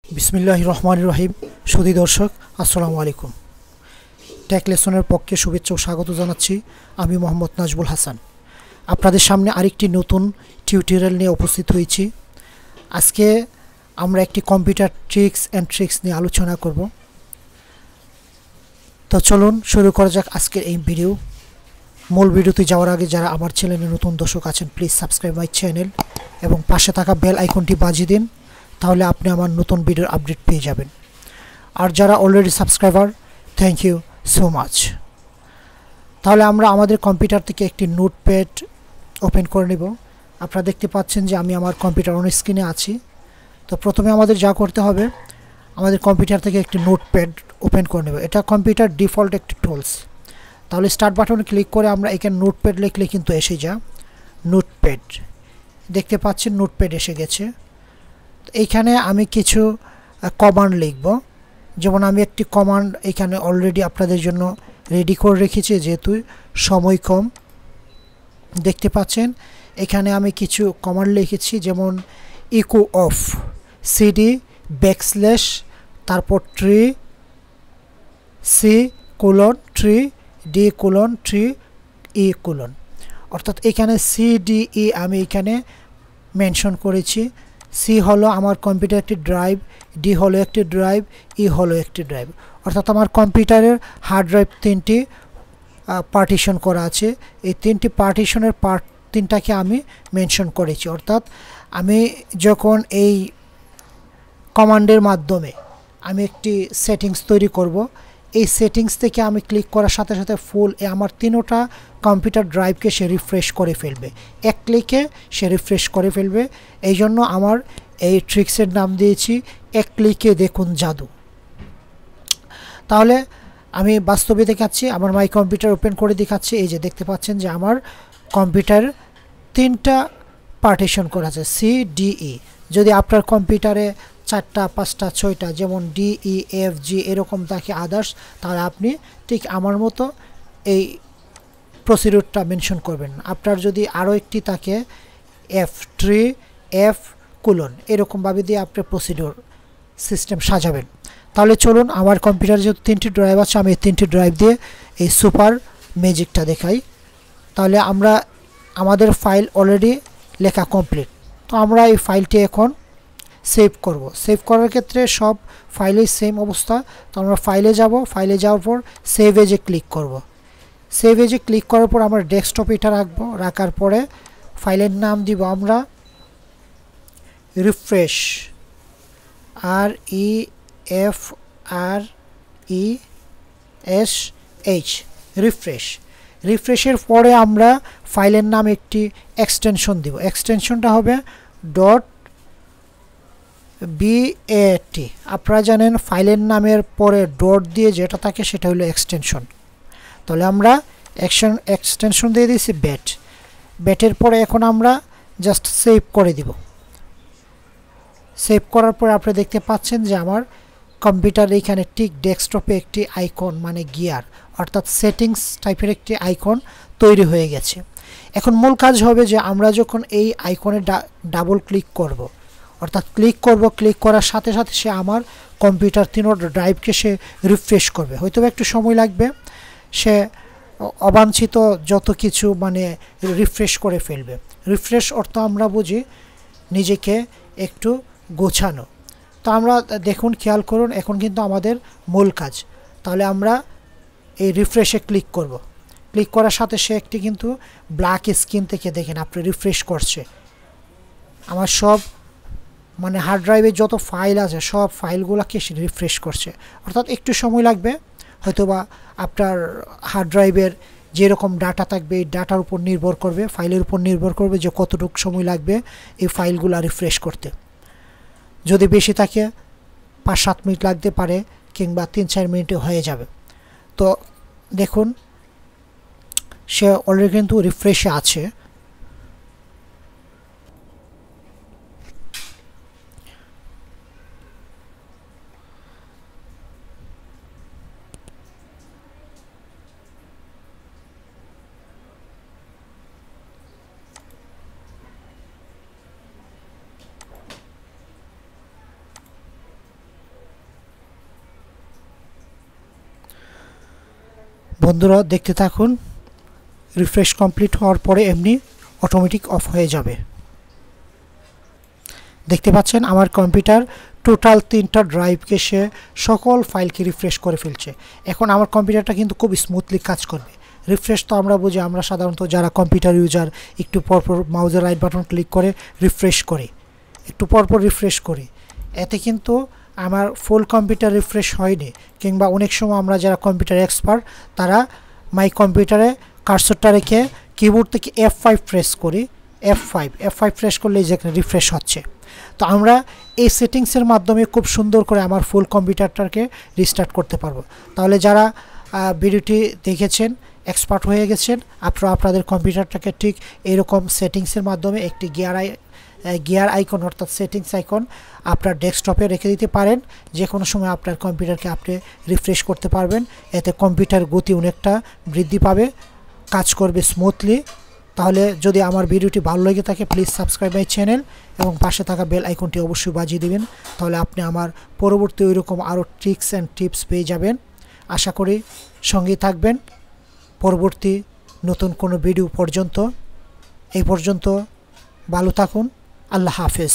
বিসমিল্লাহির রহমানির রহিম। সুধী দর্শক, আসসালামু আলাইকুম। টেক লেসনের পক্ষে শুভেচ্ছা ও স্বাগত জানাচ্ছি। আমি মোহাম্মদ নাজবুল হাসান আপনাদের সামনে আরেকটি নতুন টিউটোরিয়াল নিয়ে উপস্থিত হয়েছি। আজকে আমরা একটি কম্পিউটার ট্রিক্স নিয়ে আলোচনা করব। তো চলুন শুরু করা যাক আজকের এই ভিডিও। মূল ভিডিওতে যাওয়ার আগে যারা আমার চ্যানেলে নতুন দর্শক আছেন, প্লিজ সাবস্ক্রাইব মাই চ্যানেল এবং পাশে থাকা বেল আইকনটি বাজিয়ে দিন, তাহলে আপনি আমার নতুন ভিডিওর আপডেট পেয়ে যাবেন। আর যারা already subscriber, thank you so much. তাহলে আমরা আমাদের কম্পিউটার থেকে একটি নোটপ্যাড ওপেন করে নেব। আপনারা দেখতে পাচ্ছেন যে আমি আমার কম্পিউটার অন স্ক্রিনে আছি। তো প্রথমে আমাদের যা করতে হবে, আমাদের কম্পিউটার থেকে একটি নোটপ্যাড ওপেন করে নেব। এটা কম্পিউটার ডিফল্ট একটি টুলস। তাহলে স্টার্ট বাটনে ক্লিক করে আমরা এখানে নোটপ্যাড লিখলে কিন্তু এসে যা নোটপ্যাড, দেখতে পাচ্ছেন নোটপ্যাড এসে গেছে। এইখানে আমি কিছু কমান্ড লিখব। যেমন আমি একটি কমান্ড এখানে অলরেডি আপনাদের জন্য রেডি করে রেখেছি, যেহেতু সময় কম। দেখতে পাচ্ছেন এখানে আমি কিছু কমান্ড লিখেছি, যেমন ইকো অফ সিডি ব্যাকস্ল্যাশ তারপর ট্রি C:3 D:3 E:, অর্থাৎ এখানে CDE আমি এখানে মেনশন করেছি। সি হলো আমার কম্পিউটার একটি ড্রাইভ, ডি হলো একটি ড্রাইভ, ই হলো একটি ড্রাইভ। অর্থাৎ আমার কম্পিউটারের হার্ড ড্রাইভ তিনটি পার্টিশন করা আছে। এই তিনটি পার্টিশনের তিনটাকে আমি মেনশন করেছি। অর্থাৎ আমি যখন এই কমান্ডের মাধ্যমে আমি একটি সেটিংস তৈরি করব, এই সেটিংস থেকে আমি ক্লিক করার সাথে সাথে ফুল আমার তিনোটা কম্পিউটার ড্রাইভকে সে রিফ্রেশ করে ফেলবে, এক ক্লিকে সে রিফ্রেশ করে ফেলবে। এই জন্য আমার এই ট্রিক্সের নাম দিয়েছি এক ক্লিকে দেখুন জাদু। তাহলে আমি বাস্তবে দেখাচ্ছি, আমার মাই কম্পিউটার ওপেন করে দেখাচ্ছি। এই যে দেখতে পাচ্ছেন যে আমার কম্পিউটার তিনটা পার্টিশন করা আছে, CDE। যদি আপনার কম্পিউটারে 4টা 5টা 6টা যেমন DEFG এরকম থাকে আদার্স, তাহলে আপনি ঠিক আমার মতো এই প্রসিডিউরটা মেনশন করবেন। আপনার যদি আরও একটি থাকে F3 F: এরকমভাবে দিয়ে আপনার প্রসিডিউর সিস্টেম সাজাবেন। তাহলে চলুন, আমার কম্পিউটারে যেহেতু 3টি ড্রাইভ আছে, আমি এই 3টি ড্রাইভ দিয়ে এই সুপার ম্যাজিকটা দেখাই। তাহলে আমরা আমাদের ফাইল অলরেডি লেখা কমপ্লিট। তো আমরা এই ফাইলটি এখন সেভ করব। সেভ করার ক্ষেত্রে সব ফাইলেই সেম অবস্থা। তো আমরা ফাইলে যাব, ফাইলে যাওয়ার পর সেভ এজে ক্লিক করব। সেভ এজে ক্লিক করার পর আমরা ডেস্কটপে এটা রাখবো। রাখার পরে ফাইলের নাম দিব আমরা রিফ্রেশ, REFRESH, রিফ্রেশ। রিফ্রেশের পরে আমরা ফাইলের নাম একটি এক্সটেনশন দিব। এক্সটেনশনটা হবে .bat। আপনারা জানেন ফাইলের নামের পরে ডট দিয়ে যেটা থাকে সেটা হলো এক্সটেনশন। তাহলে আমরা এক্সটেনশন দিয়ে দিয়েছি ব্যাট। ব্যাটের পরে এখন আমরা জাস্ট সেভ করে দিব। সেভ করার পরে আপনি দেখতে পাচ্ছেন যে আমার কম্পিউটার এইখানে ঠিক ডেস্কটপে একটি আইকন মানে গিয়ার অর্থাৎ সেটিংস টাইপের একটি আইকন তৈরি হয়ে গেছে। এখন মূল কাজ হবে যে আমরা যখন এই আইকনে ডাবল ক্লিক করব, অর্থাৎ ক্লিক করার সাথে সাথে সে আমার কম্পিউটার তিনোটা ড্রাইভকে সে রিফ্রেশ করবে। হয়তো একটু সময় লাগবে, সে অবাঞ্ছিত যত কিছু মানে রিফ্রেশ করে ফেলবে। রিফ্রেশ অর্থ আমরা বুঝি নিজেকে একটু গোছানো। তো আমরা দেখুন, খেয়াল করুন, এখন কিন্তু আমাদের মূল কাজ। তাহলে আমরা এই রিফ্রেশে ক্লিক করব। ক্লিক করার সাথে সে একটি কিন্তু ব্ল্যাক স্ক্রিন থেকে দেখেন আপনি রিফ্রেশ করছে। আমার সব মানে হার্ড ড্রাইভে যত ফাইল আছে সব ফাইলগুলোকে সে রিফ্রেশ করছে। অর্থাৎ একটু সময় লাগবে, হয়তোবা আপনার হার্ড ড্রাইভের যেরকম ডাটা থাকবে এই ডাটার উপর নির্ভর করবে, ফাইলের উপর নির্ভর করবে যে কতটুকু সময় লাগবে এই ফাইলগুলো রিফ্রেশ করতে। যদি বেশি থাকে 5-7 মিনিট লাগতে পারে, কিংবা 3-4 মিনিটে হয়ে যাবে। তো দেখুন সে অলরেডি কিন্তু রিফ্রেশে আছে। বন্ধুরা দেখতে থাকুন, রিফ্রেশ কমপ্লিট হওয়ার পরে এমনি অটোমেটিক অফ হয়ে যাবে। দেখতে পাচ্ছেন আমার কম্পিউটার টোটাল 3টা ড্রাইভকে সে সকল ফাইলকে রিফ্রেশ করে ফেলছে। এখন আমার কম্পিউটারটা কিন্তু খুব স্মুথলি কাজ করবে। রিফ্রেশ তো আমরা বুঝি, আমরা সাধারণত যারা কম্পিউটার ইউজার একটু পরপর মাউসের রাইট বাটন ক্লিক করে রিফ্রেশ করি, একটু পরপর রিফ্রেশ করি। এতে কিন্তু আমার ফুল কম্পিউটার রিফ্রেশ হয়নি। কিংবা অনেক সময় আমরা যারা কম্পিউটার এক্সপার্ট তারা মাই কম্পিউটারে কার্সরটা রেখে কিবোর্ড থেকে F5 প্রেস করি, F5 প্রেস করলে যেখানে রিফ্রেশ হচ্ছে। তো আমরা এই সেটিংসের মাধ্যমে খুব সুন্দর করে আমার ফুল কম্পিউটারটাকে রিস্টার্ট করতে পারবো। তাহলে যারা ভিডিওটি দেখেছেন, এক্সপার্ট হয়ে গেছেন, আপনারা আপনাদের কম্পিউটারটাকে ঠিক এরকম সেটিংসের মাধ্যমে একটি গিয়ার আইকন অর্থাৎ সেটিংস আইকন আপনার ডেস্কটপে রেখে দিতে পারেন। যে কোনো সময় আপনার কম্পিউটারকে আপনি রিফ্রেশ করতে পারবেন। এতে কম্পিউটার গতি অনেকটা বৃদ্ধি পাবে, কাজ করবে স্মুথলি। তাহলে যদি আমার ভিডিওটি ভালো লেগে থাকে প্লিজ সাবস্ক্রাইব মাই চ্যানেল এবং পাশে থাকা বেল আইকনটি অবশ্যই বাজিয়ে দিবেন। তাহলে আপনি আমার পরবর্তী ওইরকম আরও ট্রিক্স অ্যান্ড টিপস পেয়ে যাবেন। আশা করি সঙ্গেই থাকবেন পরবর্তী নতুন কোনো ভিডিও পর্যন্ত। এই পর্যন্ত ভালো থাকুন, আল্লাহ হাফেজ।